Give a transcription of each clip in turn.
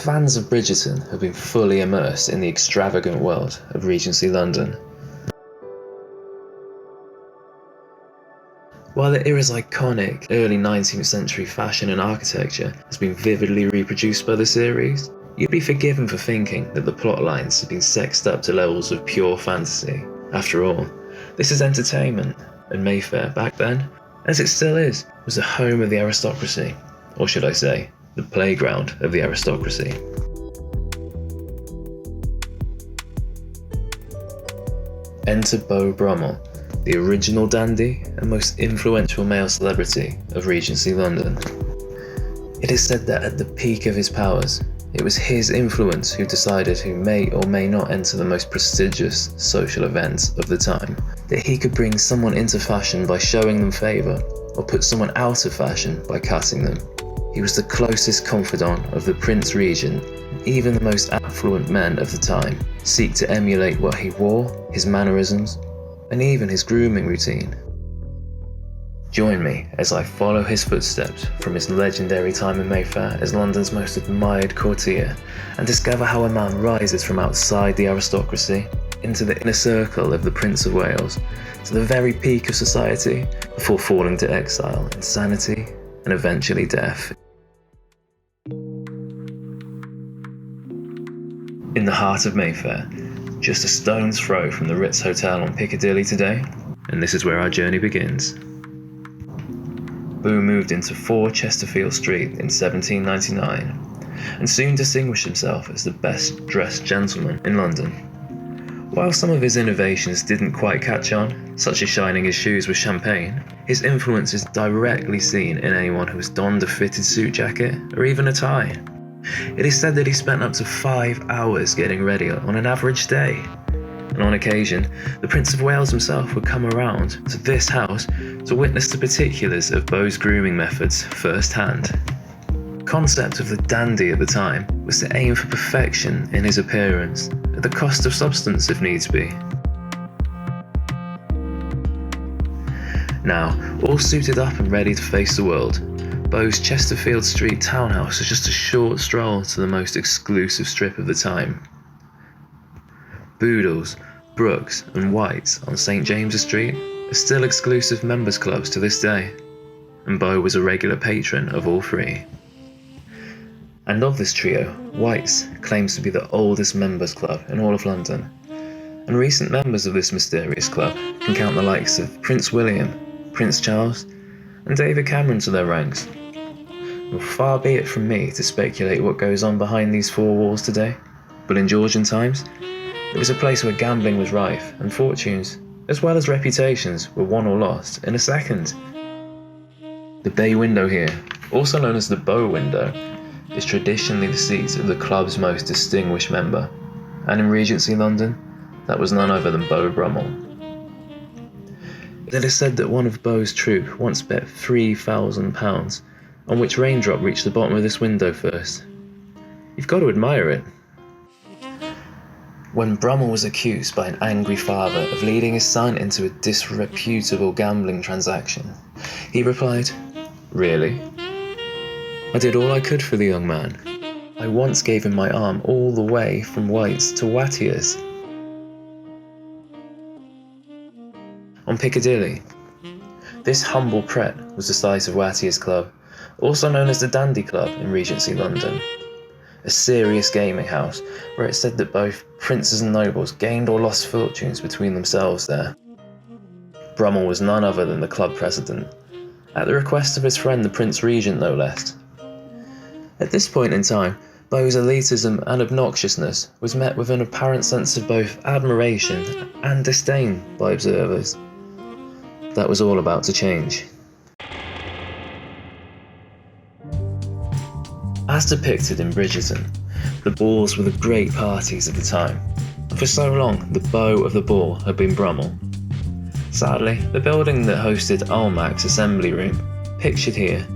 fans of Bridgerton have been fully immersed in the extravagant world of Regency London. While the era's iconic early 19th century fashion and architecture has been vividly reproduced by the series, you'd be forgiven for thinking that the plot lines have been sexed up to levels of pure fantasy. After all, this is entertainment, and Mayfair back then, as it still is, was the home of the aristocracy, or should I say, the playground of the aristocracy. Enter Beau Brummell, the original dandy and most influential male celebrity of Regency London. It is said that at the peak of his powers, it was his influence who decided who may or may not enter the most prestigious social events of the time, that he could bring someone into fashion by showing them favour, or put someone out of fashion by cutting them. He was the closest confidant of the Prince Regent, and even the most affluent men of the time seek to emulate what he wore, his mannerisms, and even his grooming routine. Join me as I follow his footsteps from his legendary time in Mayfair as London's most admired courtier, and discover how a man rises from outside the aristocracy into the inner circle of the Prince of Wales, to the very peak of society, before falling to exile, insanity, and eventually death. In the heart of Mayfair, just a stone's throw from the Ritz Hotel on Piccadilly today, and this is where our journey begins. Beau moved into 4 Chesterfield Street in 1799, and soon distinguished himself as the best dressed gentleman in London. While some of his innovations didn't quite catch on, such as shining his shoes with champagne, his influence is directly seen in anyone who has donned a fitted suit jacket or even a tie. It is said that he spent up to 5 hours getting ready on an average day. And on occasion, the Prince of Wales himself would come around to this house to witness the particulars of Beau's grooming methods firsthand. The concept of the dandy at the time was to aim for perfection in his appearance, at the cost of substance if needs be. Now, all suited up and ready to face the world, Beau's Chesterfield Street townhouse is just a short stroll to the most exclusive strip of the time. Boodles, Brooks and Whites on St James's Street are still exclusive members clubs to this day, and Beau was a regular patron of all 3. And of this trio, Whites claims to be the oldest members club in all of London, and recent members of this mysterious club can count the likes of Prince William, Prince Charles, and David Cameron to their ranks. Well, far be it from me to speculate what goes on behind these 4 walls today, but in Georgian times, it was a place where gambling was rife, and fortunes, as well as reputations, were won or lost in a second. The bay window here, also known as the Beau window, is traditionally the seat of the club's most distinguished member, and in Regency London, that was none other than Beau Brummell. It is said that one of Beau's troupe once bet £3,000 on which raindrop reached the bottom of this window first. You've got to admire it. When Brummell was accused by an angry father of leading his son into a disreputable gambling transaction, he replied, "Really? I did all I could for the young man. I once gave him my arm all the way from White's to Watier's." On Piccadilly, this humble pret was the site of Watier's Club, also known as the Dandy Club in Regency London, a serious gaming house where it's said that both princes and nobles gained or lost fortunes between themselves there. Brummell was none other than the club president, at the request of his friend the Prince Regent no less. At this point in time, Beau's elitism and obnoxiousness was met with an apparent sense of both admiration and disdain by observers. That was all about to change. As depicted in Bridgerton, the balls were the great parties of the time, and for so long the beau of the ball had been Brummell. Sadly, the building that hosted Almac's assembly room, pictured here,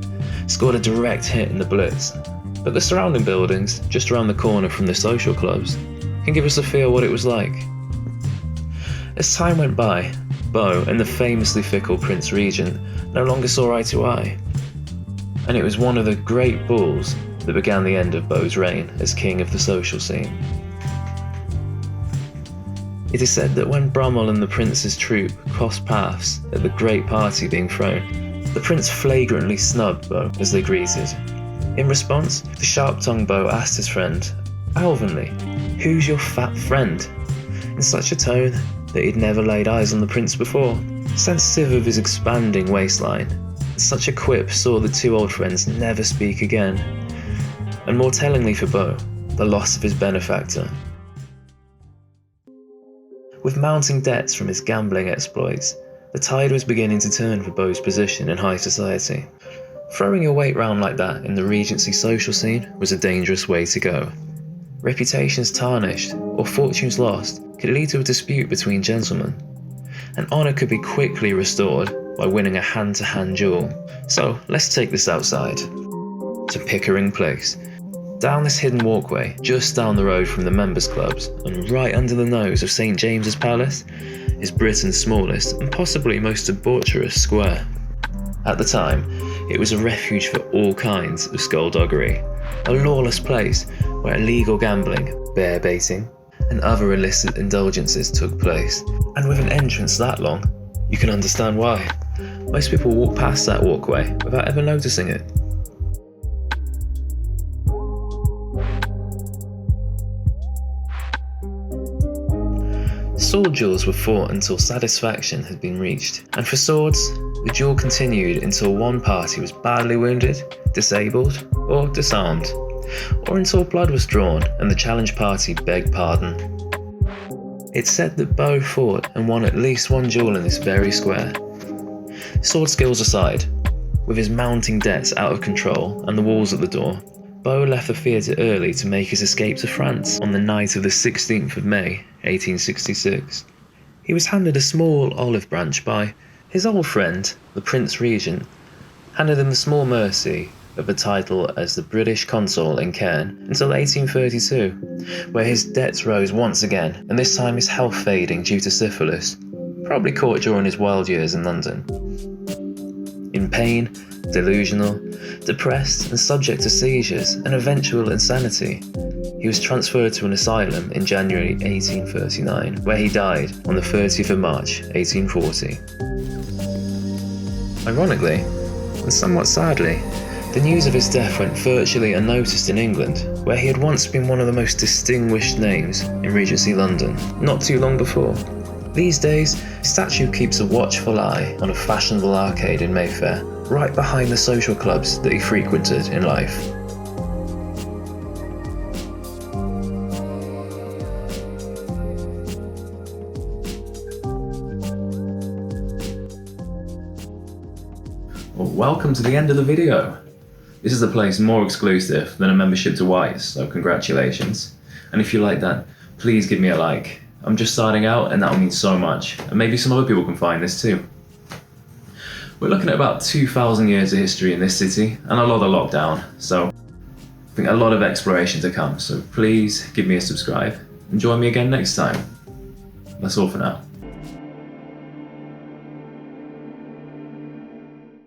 scored a direct hit in the Blitz, but the surrounding buildings, just around the corner from the social clubs, can give us a feel what it was like. As time went by, Beau and the famously fickle Prince Regent no longer saw eye to eye, and it was one of the great balls that began the end of Beau's reign as king of the social scene. It is said that when Brummell and the prince's troupe crossed paths at the great party being thrown, the prince flagrantly snubbed Beau as they greeted. In response, the sharp-tongued Beau asked his friend, Alvinly, "Who's your fat friend?" in such a tone that he'd never laid eyes on the prince before. Sensitive of his expanding waistline, such a quip saw the two old friends never speak again. And more tellingly for Beau, the loss of his benefactor. With mounting debts from his gambling exploits, the tide was beginning to turn for Beau's position in high society. Throwing your weight round like that in the Regency social scene was a dangerous way to go. Reputations tarnished or fortunes lost could lead to a dispute between gentlemen, and honour could be quickly restored by winning a hand-to-hand duel. So let's take this outside, to Pickering Place. Down this hidden walkway, just down the road from the members' clubs, and right under the nose of St James's Palace, is Britain's smallest and possibly most debaucherous square. At the time, it was a refuge for all kinds of skullduggery, a lawless place where illegal gambling, bear baiting, and other illicit indulgences took place. And with an entrance that long, you can understand why. Most people walk past that walkway without ever noticing it. Sword duels were fought until satisfaction had been reached, and for swords, the duel continued until one party was badly wounded, disabled, or disarmed, or until blood was drawn and the challenged party begged pardon. It's said that Beau fought and won at least one duel in this very square. Sword skills aside, with his mounting debts out of control and the walls at the door, Beau left the theatre early to make his escape to France on the night of the 16th of May, 1866. He was handed a small olive branch by his old friend, the Prince Regent, handed him the small mercy of a title as the British consul in Caen until 1832, where his debts rose once again, and this time his health fading due to syphilis, probably caught during his wild years in London. In pain, delusional, depressed and subject to seizures and eventual insanity, he was transferred to an asylum in January 1839, where he died on the 30th of March 1840. Ironically, and somewhat sadly, the news of his death went virtually unnoticed in England, where he had once been one of the most distinguished names in Regency London, not too long before. These days, his statue keeps a watchful eye on a fashionable arcade in Mayfair, right behind the social clubs that he frequented in life. Well, welcome to the end of the video. This is a place more exclusive than a membership to White's, so congratulations. And if you like that, please give me a like. I'm just starting out and that'll mean so much, and maybe some other people can find this too. We're looking at about 2,000 years of history in this city and a lot of lockdown, so I think a lot of exploration to come, so please give me a subscribe and join me again next time. That's all for now.